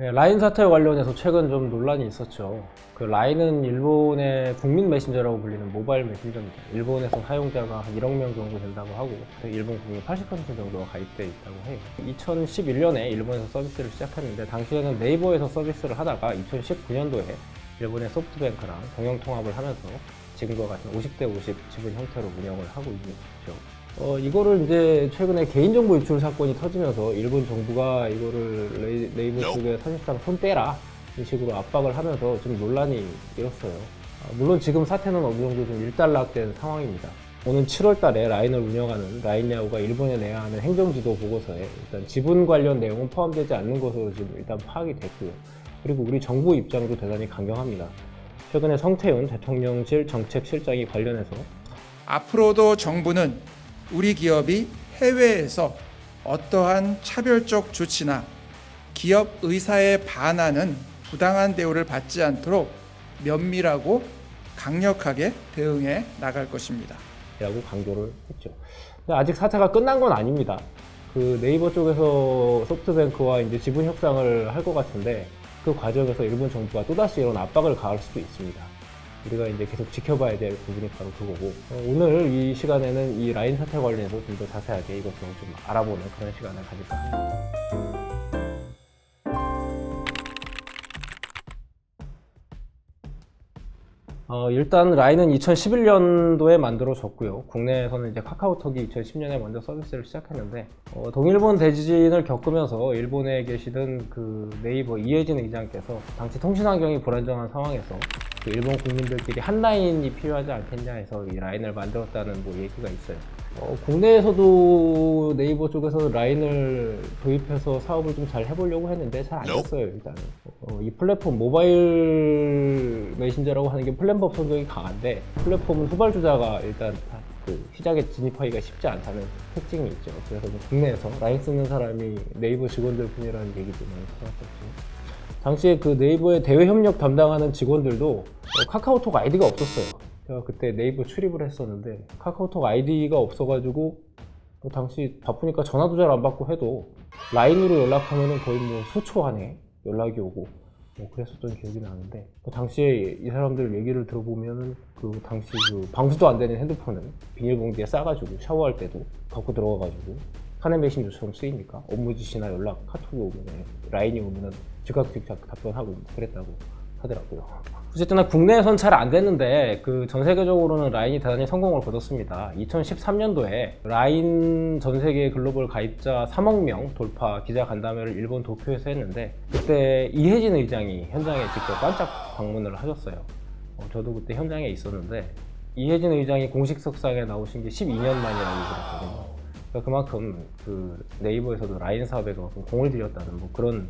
네, 라인 사태 관련해서 최근 좀 논란이 있었죠. 그 라인은 일본의 국민 메신저라고 불리는 모바일 메신저입니다. 일본에서 사용자가 한 1억 명 정도 된다고 하고 일본 국민 80% 정도가 가입되어 있다고 해요. 2011년에 일본에서 서비스를 시작했는데 당시에는 네이버에서 서비스를 하다가 2019년도에 일본의 소프트뱅크랑 경영 통합을 하면서 지금과 같은 50대 50 지분 형태로 운영을 하고 있죠. 이거를 이제 최근에 개인정보 유출 사건이 터지면서 일본 정부가 이거를 네이버 쪽에 사실상 손 떼라 이 식으로 압박을 하면서 좀 논란이 일었어요. 물론 지금 사태는 어느 정도 좀 일단락된 상황입니다. 오는 7월 달에 라인을 운영하는 라인야후가 일본에 내야 하는 행정지도 보고서에 일단 지분 관련 내용은 포함되지 않는 것으로 지금 일단 파악이 됐고요. 그리고 우리 정부 입장도 대단히 강경합니다. 최근에 성태훈 대통령실 정책실장이 관련해서 앞으로도 정부는 우리 기업이 해외에서 어떠한 차별적 조치나 기업 의사에 반하는 부당한 대우를 받지 않도록 면밀하고 강력하게 대응해 나갈 것입니다. 라고 강조를 했죠. 근데 아직 사태가 끝난 건 아닙니다. 그 네이버 쪽에서 소프트뱅크와 이제 지분 협상을 할 것 같은데 그 과정에서 일본 정부가 또다시 이런 압박을 가할 수도 있습니다. 우리가 이제 계속 지켜봐야 될 부분이 바로 그거고, 오늘 이 시간에는 이 라인 사태 관련해서 좀 더 자세하게 이것저것 좀 알아보는 그런 시간을 가질까 합니다. 일단 라인은 2011년도에 만들어졌고요. 국내에서는 이제 카카오톡이 2010년에 먼저 서비스를 시작했는데, 동일본 대지진을 겪으면서 일본에 계시던 그 네이버 이해진 의장께서 당시 통신 환경이 불안정한 상황에서 그 일본 국민들끼리 한 라인이 필요하지 않겠냐 해서 이 라인을 만들었다는 뭐 얘기가 있어요. 국내에서도 네이버 쪽에서 라인을 도입해서 사업을 좀 잘 해보려고 했는데 잘 안 됐어요. 일단은 이 플랫폼 모바일 메신저라고 하는 게 플랫폼 성격이 강한데 플랫폼은 후발주자가 일단 그 시장에 진입하기가 쉽지 않다는 특징이 있죠. 그래서 국내에서 라인 쓰는 사람이 네이버 직원들 뿐이라는 얘기도 많이 들었었죠. 당시에 그 네이버의 대외 협력 담당하는 직원들도 카카오톡 아이디가 없었어요. 제가 그때 네이버 출입을 했었는데 카카오톡 아이디가 없어가지고 당시 바쁘니까 전화도 잘 안 받고 해도 라인으로 연락하면은 거의 뭐 수초 안에 연락이 오고 뭐 그랬었던 기억이 나는데 당시에 이 사람들 얘기를 들어보면은 그 당시 그 방수도 안 되는 핸드폰을 비닐봉지에 싸가지고 샤워할 때도 갖고 들어가가지고 사내 메신저처럼 쓰이니까 업무 지시나 연락, 카톡이 오면 라인이 오면은 즉각 답변하고 그랬다고 하더라고요. 어쨌든 국내에선 잘 안 됐는데 그 전 세계적으로는 라인이 대단히 성공을 거뒀습니다. 2013년도에 라인 전 세계 글로벌 가입자 3억 명 돌파 기자 간담회를 일본 도쿄에서 했는데 그때 이해진 의장이 현장에 직접 깜짝 방문을 하셨어요. 저도 그때 현장에 있었는데 이해진 의장이 공식 석상에 나오신 게 12년 만이라고 그랬거든요. 그러니까 그만큼 그 네이버에서도 라인 사업에 공을 들였다는 뭐 그런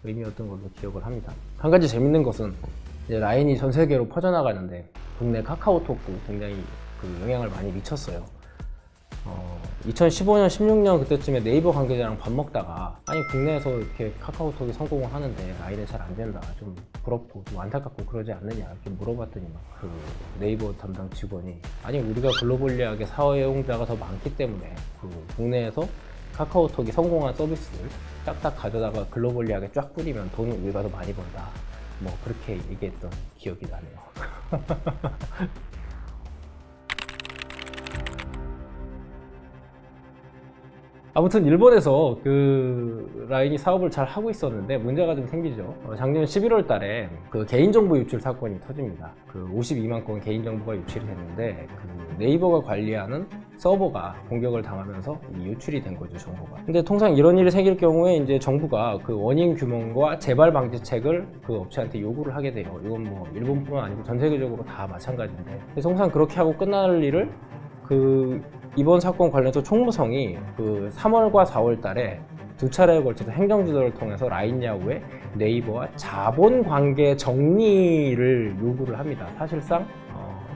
의미였던 걸로 기억을 합니다. 한 가지 재밌는 것은 이제 라인이 전 세계로 퍼져나가는데 국내 카카오톡도 굉장히 그 영향을 많이 미쳤어요. 2015년, 16년 그때쯤에 네이버 관계자랑 밥 먹다가 아니 국내에서 이렇게 카카오톡이 성공을 하는데 라인은 잘 안 된다. 좀 부럽고 좀 안타깝고 그러지 않느냐 이렇게 물어봤더니 막 그 네이버 담당 직원이 아니 우리가 글로벌리하게 사용자가 더 많기 때문에 그 국내에서 카카오톡이 성공한 서비스를 딱딱 가져다가 글로벌리하게 쫙 뿌리면 돈을 우리가 더 많이 번다. 뭐 그렇게 얘기했던 기억이 나네요. 아무튼 일본에서 그 라인이 사업을 잘 하고 있었는데 문제가 좀 생기죠. 작년 11월 달에 그 개인정보 유출 사건이 터집니다. 그 52만 건 개인정보가 유출이 됐는데 그 네이버가 관리하는 서버가 공격을 당하면서 유출이 된 거죠, 정보가. 근데 통상 이런 일이 생길 경우에 이제 정부가 그 원인 규명과 재발 방지책을 그 업체한테 요구를 하게 돼요. 이건 뭐 일본뿐만 아니고 전 세계적으로 다 마찬가지인데. 통상 그렇게 하고 끝날 일을 그 이번 사건 관련해서 총무성이 그 3월과 4월 달에 두 차례에 걸쳐서 행정지도를 통해서 라인야후에 네이버와 자본관계 정리를 요구를 합니다. 사실상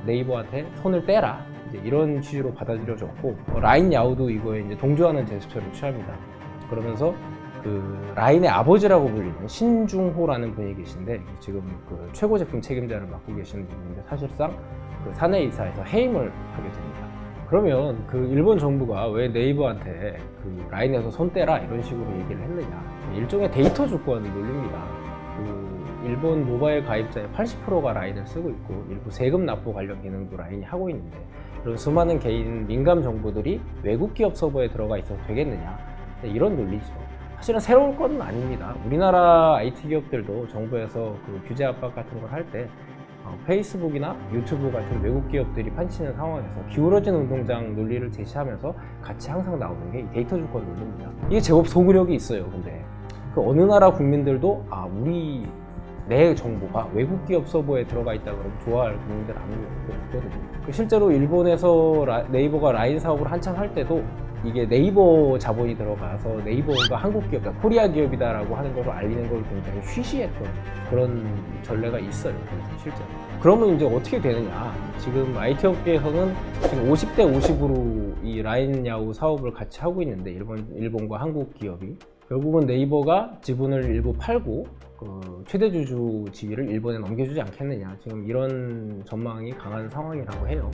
네이버한테 손을 떼라 이제 이런 취지로 받아들여졌고 라인야후도 이거에 이제 동조하는 제스처를 취합니다. 그러면서 그 라인의 아버지라고 불리는 신중호라는 분이 계신데 지금 그 최고 제품 책임자를 맡고 계시는 분인데 사실상 그 사내이사에서 해임을 하게 됩니다. 그러면 그 일본 정부가 왜 네이버한테 그 라인에서 손 떼라 이런 식으로 얘기를 했느냐? 일종의 데이터 주권 논리입니다. 그 일본 모바일 가입자의 80%가 라인을 쓰고 있고 일부 세금 납부 관련 기능도 라인이 하고 있는데 그런 수많은 개인 민감 정보들이 외국 기업 서버에 들어가 있어도 되겠느냐? 이런 논리죠. 사실은 새로운 건 아닙니다. 우리나라 IT 기업들도 정부에서 그 규제 압박 같은 걸 할 때 페이스북이나 유튜브 같은 외국 기업들이 판치는 상황에서 기울어진 운동장 논리를 제시하면서 같이 항상 나오는 게 이 데이터 주권 논리입니다. 이게 제법 소구력이 있어요. 근데 그 어느 나라 국민들도 우리 내 정보가 외국 기업 서버에 들어가 있다 그러면 좋아할 국민들 아무도 없거든요. 실제로 일본에서 네이버가 라인 사업을 한창 할 때도 이게 네이버 자본이 들어가서 네이버가 한국 기업, 그러니까 코리아 기업이다라고 하는 걸 알리는 걸 굉장히 쉬쉬했던 그런 전례가 있어요. 실제로. 그러면 이제 어떻게 되느냐? 지금 IT 업계에서는 지금 50대 50으로 이 라인 야후 사업을 같이 하고 있는데 일본과 한국 기업이 결국은 네이버가 지분을 일부 팔고 그 최대 주주 지위를 일본에 넘겨주지 않겠느냐, 지금 이런 전망이 강한 상황이라고 해요.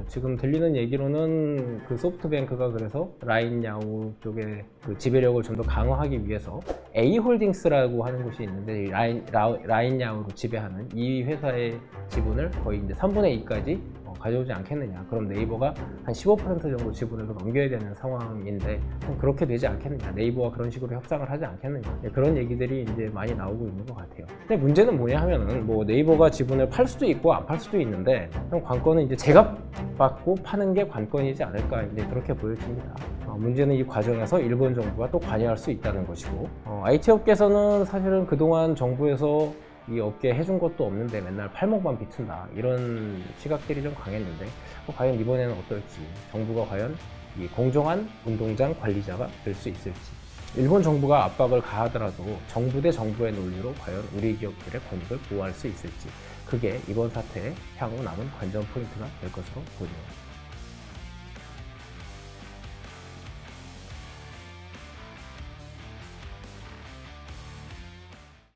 지금 들리는 얘기로는 그 소프트뱅크가 그래서 라인 야후 쪽에 그 지배력을 좀 더 강화하기 위해서 A홀딩스라고 하는 곳이 있는데 라인 야후로 지배하는 이 회사의 지분을 거의 이제 3분의 2까지 가져오지 않겠느냐. 그럼 네이버가 한 15% 정도 지분을 넘겨야 되는 상황인데 그렇게 되지 않겠느냐. 네이버와 그런 식으로 협상을 하지 않겠느냐. 그런 얘기들이 이제 많이 나오고 있는 것 같아요. 근데 문제는 뭐냐 하면은 뭐 네이버가 지분을 팔 수도 있고 안 팔 수도 있는데 관건은 이제 제값받고 파는 게 관건이지 않을까, 이제 그렇게 보여집니다. 문제는 이 과정에서 일본 정부가 또 관여할 수 있다는 것이고, IT 업계에서는 사실은 그동안 정부에서 이 업계에 해준 것도 없는데 맨날 팔목만 비춘다, 이런 시각들이 좀 강했는데 과연 이번에는 어떨지, 정부가 과연 이 공정한 운동장 관리자가 될 수 있을지, 일본 정부가 압박을 가하더라도 정부 대 정부의 논리로 과연 우리 기업들의 권익을 보호할 수 있을지, 그게 이번 사태의 향후 남은 관전 포인트가 될 것으로 보입니다.